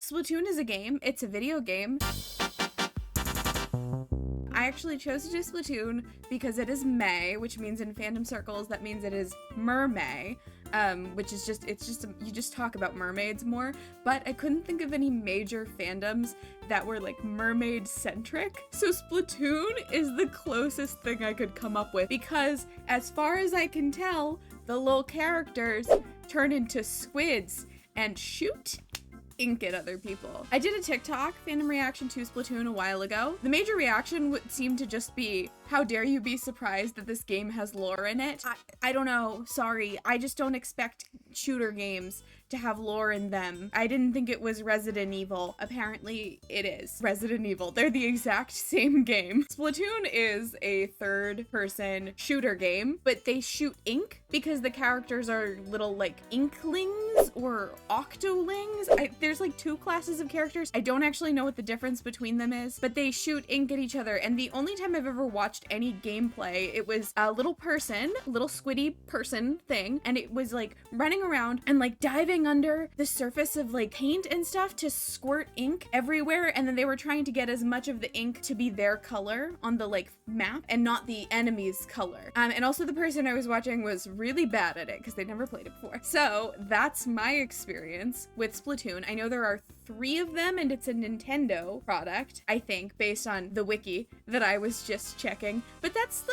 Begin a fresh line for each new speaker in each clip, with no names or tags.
Splatoon is a game. It's a video game. I actually chose to do Splatoon because it is May, which means in fandom circles, that means it is Mermay, which is you just talk about mermaids more, but I couldn't think of any major fandoms that were like mermaid centric. So Splatoon is the closest thing I could come up with because as far as I can tell, the little characters turn into squids and shoot ink at other people. I did a TikTok fandom reaction to Splatoon a while ago. The major reaction would seem to just be, how dare you be surprised that this game has lore in it? I don't know, sorry. I just don't expect shooter games to have lore in them. I didn't think it was Resident Evil. Apparently it is Resident Evil. They're the exact same game. Splatoon is a third-person shooter game, but they shoot ink because the characters are little like inklings or octolings. There's like two classes of characters. I don't actually know what the difference between them is, but they shoot ink at each other. And the only time I've ever watched any gameplay, it was a little squiddy person thing, and it was like running around and like diving under the surface of like paint and stuff to squirt ink everywhere, and then they were trying to get as much of the ink to be their color on the like map and not the enemy's color. And also the person I was watching was really bad at it because they'd never played it before. So that's my experience with Splatoon. I know there are 3 of them and it's a Nintendo product, I think, based on the wiki that I was just checking, but that's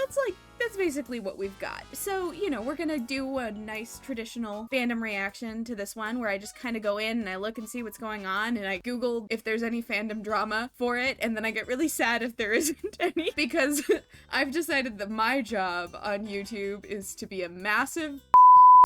basically what we've got. So, you know, we're gonna do a nice traditional fandom reaction to this one where I just kind of go in and I look and see what's going on, and I Google if there's any fandom drama for it, and then I get really sad if there isn't any, because I've decided that my job on YouTube is to be a massive.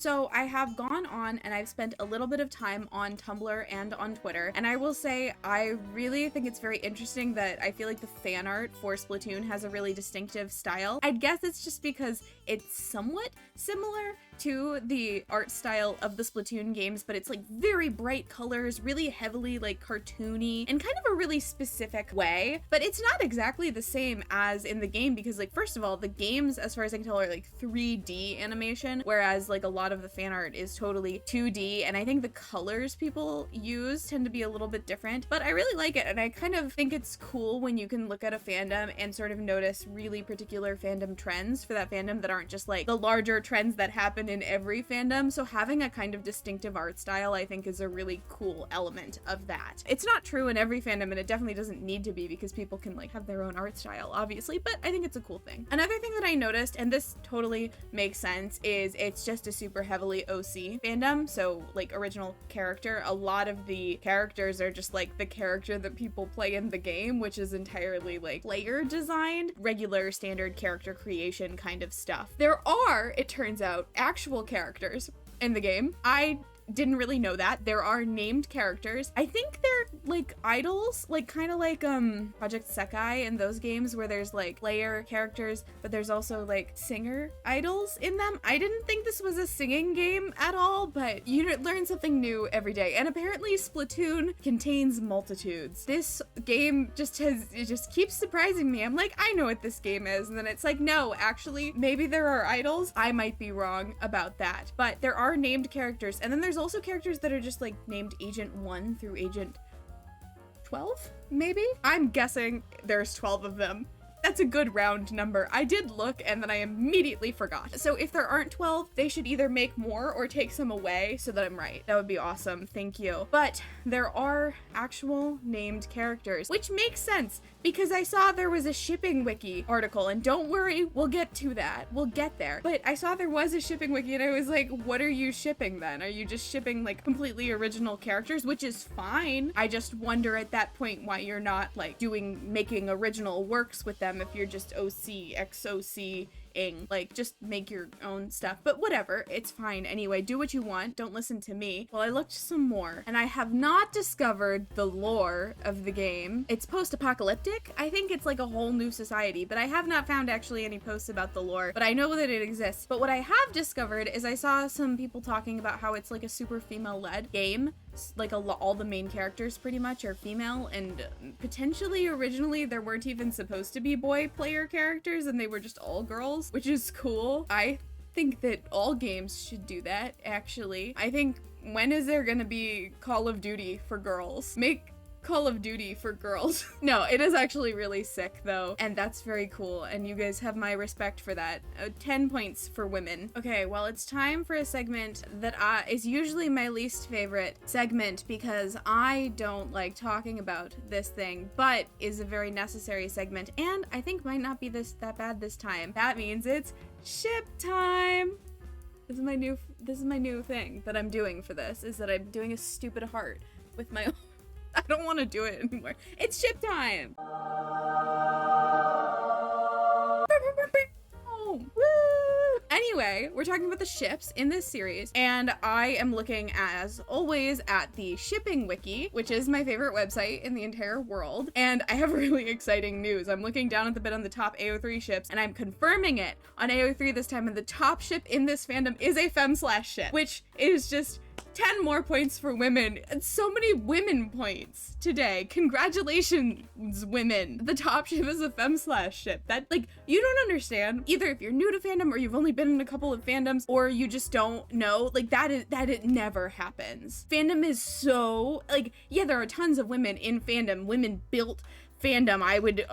So I have gone on and I've spent a little bit of time on Tumblr and on Twitter, and I will say I really think it's very interesting that I feel like the fan art for Splatoon has a really distinctive style. I guess it's just because it's somewhat similar to the art style of the Splatoon games, but it's like very bright colors, really heavily like cartoony, in kind of a really specific way. But it's not exactly the same as in the game because, like, first of all, the games, as far as I can tell, are like 3D animation, whereas like a lot of the fan art is totally 2D, and I think the colors people use tend to be a little bit different, but I really like it, and I kind of think it's cool when you can look at a fandom and sort of notice really particular fandom trends for that fandom that aren't just like the larger trends that happen in every fandom. So having a kind of distinctive art style, I think, is a really cool element of that. It's not true in every fandom, and it definitely doesn't need to be because people can like have their own art style, obviously, but I think it's a cool thing. Another thing that I noticed, and this totally makes sense, is it's just a super heavily OC fandom, so like original character. A lot of the characters are just like the character that people play in the game, which is entirely like player designed, regular standard character creation kind of stuff. There are, it turns out, actual characters in the game. I didn't really know that. There are named characters. I think they're like idols, like kind of like Project Sekai in those games where there's like player characters, but there's also like singer idols in them. I didn't think this was a singing game at all, but you learn something new every day. And apparently Splatoon contains multitudes. This game it just keeps surprising me. I'm like, I know what this game is. And then it's like, no, actually, maybe there are idols. I might be wrong about that, but there are named characters. And then there's also characters that are just like named Agent 1 through Agent 12, maybe? I'm guessing there's 12 of them. That's a good round number. I did look and then I immediately forgot. So if there aren't 12, they should either make more or take some away so that I'm right. That would be awesome. Thank you. But there are actual named characters, which makes sense because I saw there was a shipping wiki article, and don't worry, we'll get to that. We'll get there. But I saw there was a shipping wiki and I was like, what are you shipping then? Are you just shipping like completely original characters, which is fine. I just wonder at that point why you're not like making original works with them if you're just OC, XOC, like just make your own stuff, but whatever, it's fine anyway. Do what you want, don't listen to me. Well, I looked some more and I have not discovered the lore of the game. It's post-apocalyptic. I think it's like a whole new society, but I have not found actually any posts about the lore, but I know that it exists. But what I have discovered is I saw some people talking about how it's like a super female-led game. Like all the main characters pretty much are female, and potentially originally there weren't even supposed to be boy player characters and they were just all girls, which is cool. I think that all games should do that, actually. I think when is there gonna be Call of Duty for girls? Make Call of Duty for girls. No, it is actually really sick though, and that's very cool, and you guys have my respect for that. 10 points for women. Okay, well, it's time for a segment that is usually my least favorite segment because I don't like talking about this thing, but is a very necessary segment, and I think might not be that bad this time. That means it's ship time. This is my new thing that I'm doing for this, is that I'm doing a stupid heart with my I don't want to do it anymore. It's ship time! Woo! Anyway, we're talking about the ships in this series, and I am looking, as always, at the shipping wiki, which is my favorite website in the entire world, and I have really exciting news. I'm looking down at the bit on the top AO3 ships, and I'm confirming it on AO3 this time, and the top ship in this fandom is a fem/ship, which is just 10 more points for women, and so many women points today. Congratulations, women. The top ship is a fem/ship. That, like, you don't understand. Either if you're new to fandom, or you've only been in a couple of fandoms, or you just don't know, like, that it never happens. Fandom is so, like, yeah, there are tons of women in fandom. Women built fandom. I would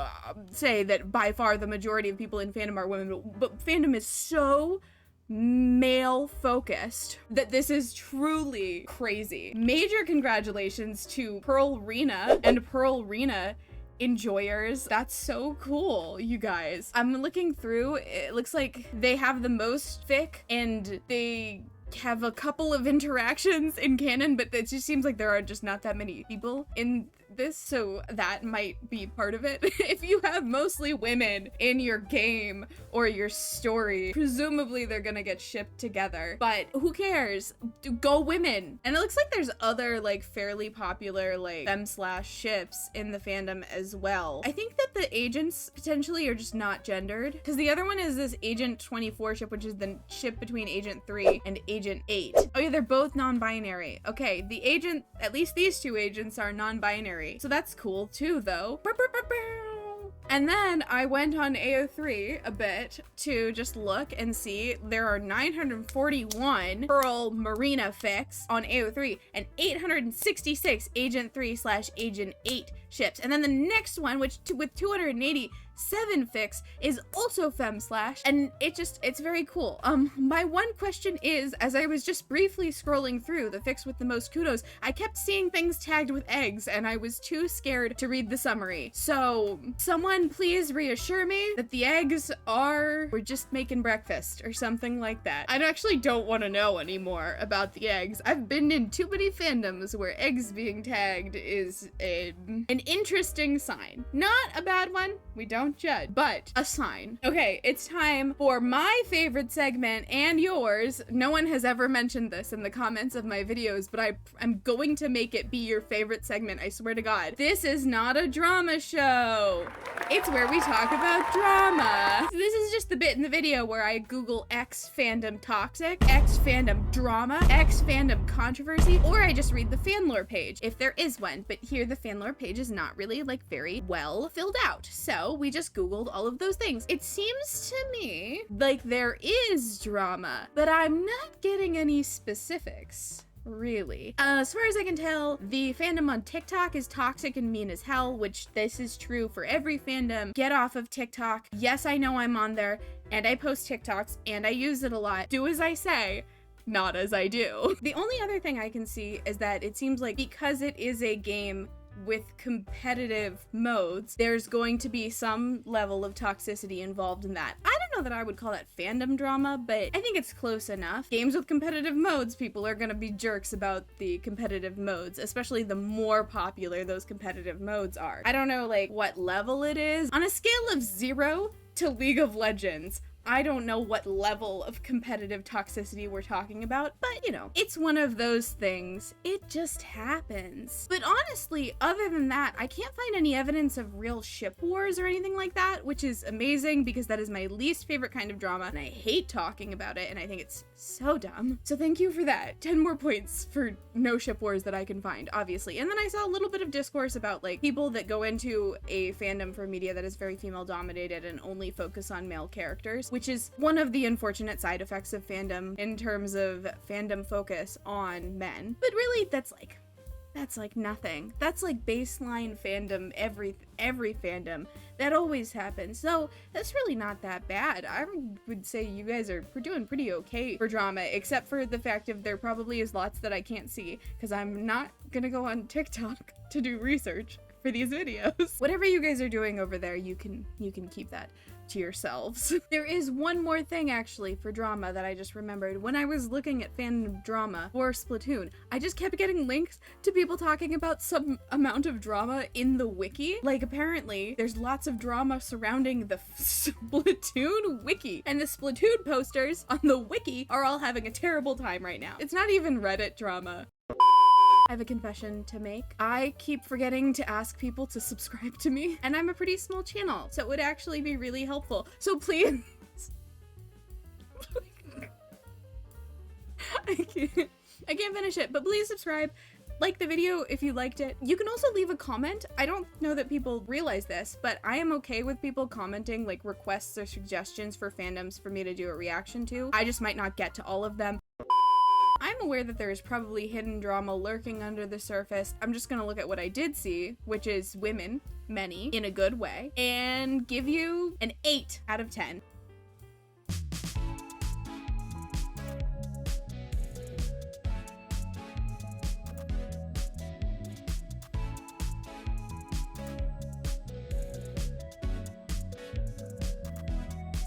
say that by far the majority of people in fandom are women, but fandom is so male focused that this is truly crazy. Major congratulations to Pearl Rena and Pearl Rena enjoyers. That's so cool, you guys. I'm looking through, it looks like they have the most fic, and they have a couple of interactions in canon, but it just seems like there are just not that many people in this, so that might be part of it. If you have mostly women in your game or your story, presumably they're gonna get shipped together, but who cares? Go women. And it looks like there's other, like, fairly popular, like, fem/ships in the fandom as well. I think that the agents potentially are just not gendered, because the other one is this Agent 24 ship, which is the ship between Agent 3 and Agent 8. Oh yeah, they're both non-binary. Okay, the agent, at least these two agents are non-binary. So that's cool too, though. And then I went on AO3 a bit to just look and see there are 941 Pearl Marina fics on AO3 and 866 Agent 3/Agent 8 ships. And then the next one, which with 287 fics, is also fem/, and it's very cool. My one question is, as I was just briefly scrolling through the fics with the most kudos, I kept seeing things tagged with eggs, and I was too scared to read the summary. So someone please reassure me that the eggs we're just making breakfast or something like that. I actually don't want to know anymore about the eggs. I've been in too many fandoms where eggs being tagged is an interesting sign. Not a bad one, we don't judge, but a sign. Okay, it's time for my favorite segment and yours. No one has ever mentioned this in the comments of my videos, but I'm going to make it be your favorite segment, I swear to God. This is not a drama show. It's where we talk about drama. So this is just the bit in the video where I Google X fandom toxic, X fandom drama, X fandom controversy, or I just read the fan lore page, if there is one. But here the fan lore page is not really, like, very well filled out. So we just Googled all of those things. It seems to me like there is drama, but I'm not getting any specifics. Really. As far as I can tell, the fandom on TikTok is toxic and mean as hell, which this is true for every fandom. Get off of TikTok. Yes, I know I'm on there, and I post TikToks, and I use it a lot. Do as I say, not as I do. The only other thing I can see is that it seems like because it is a game with competitive modes, there's going to be some level of toxicity involved in that. I don't know that I would call that fandom drama, but I think it's close enough. Games with competitive modes, people are gonna be jerks about the competitive modes, especially the more popular those competitive modes are. I don't know, like, what level it is. On a scale of 0 to League of Legends, I don't know what level of competitive toxicity we're talking about, but you know, it's one of those things. It just happens. But honestly, other than that, I can't find any evidence of real ship wars or anything like that, which is amazing because that is my least favorite kind of drama and I hate talking about it and I think it's so dumb. So thank you for that. 10 more points for no ship wars that I can find, obviously. And then I saw a little bit of discourse about, like, people that go into a fandom for media that is very female dominated and only focus on male characters, which is one of the unfortunate side effects of fandom in terms of fandom focus on men. But really, that's like nothing. That's like baseline fandom, every fandom. That always happens. So that's really not that bad. I would say you guys are doing pretty okay for drama, except for the fact of there probably is lots that I can't see because I'm not gonna go on TikTok to do research for these videos. Whatever you guys are doing over there, you can keep that to yourselves. There is one more thing actually for drama that I just remembered. When I was looking at fandom drama for Splatoon, I just kept getting links to people talking about some amount of drama in the wiki. Like apparently there's lots of drama surrounding the Splatoon wiki, and the Splatoon posters on the wiki are all having a terrible time right now. It's not even Reddit drama. I have a confession to make. I keep forgetting to ask people to subscribe to me, and I'm a pretty small channel, so it would actually be really helpful. So please. I can't finish it, but please subscribe. Like the video if you liked it. You can also leave a comment. I don't know that people realize this, but I am okay with people commenting like requests or suggestions for fandoms for me to do a reaction to. I just might not get to all of them. I'm aware that there is probably hidden drama lurking under the surface. I'm just gonna look at what I did see, which is women, many, in a good way, and give you an 8 out of 10.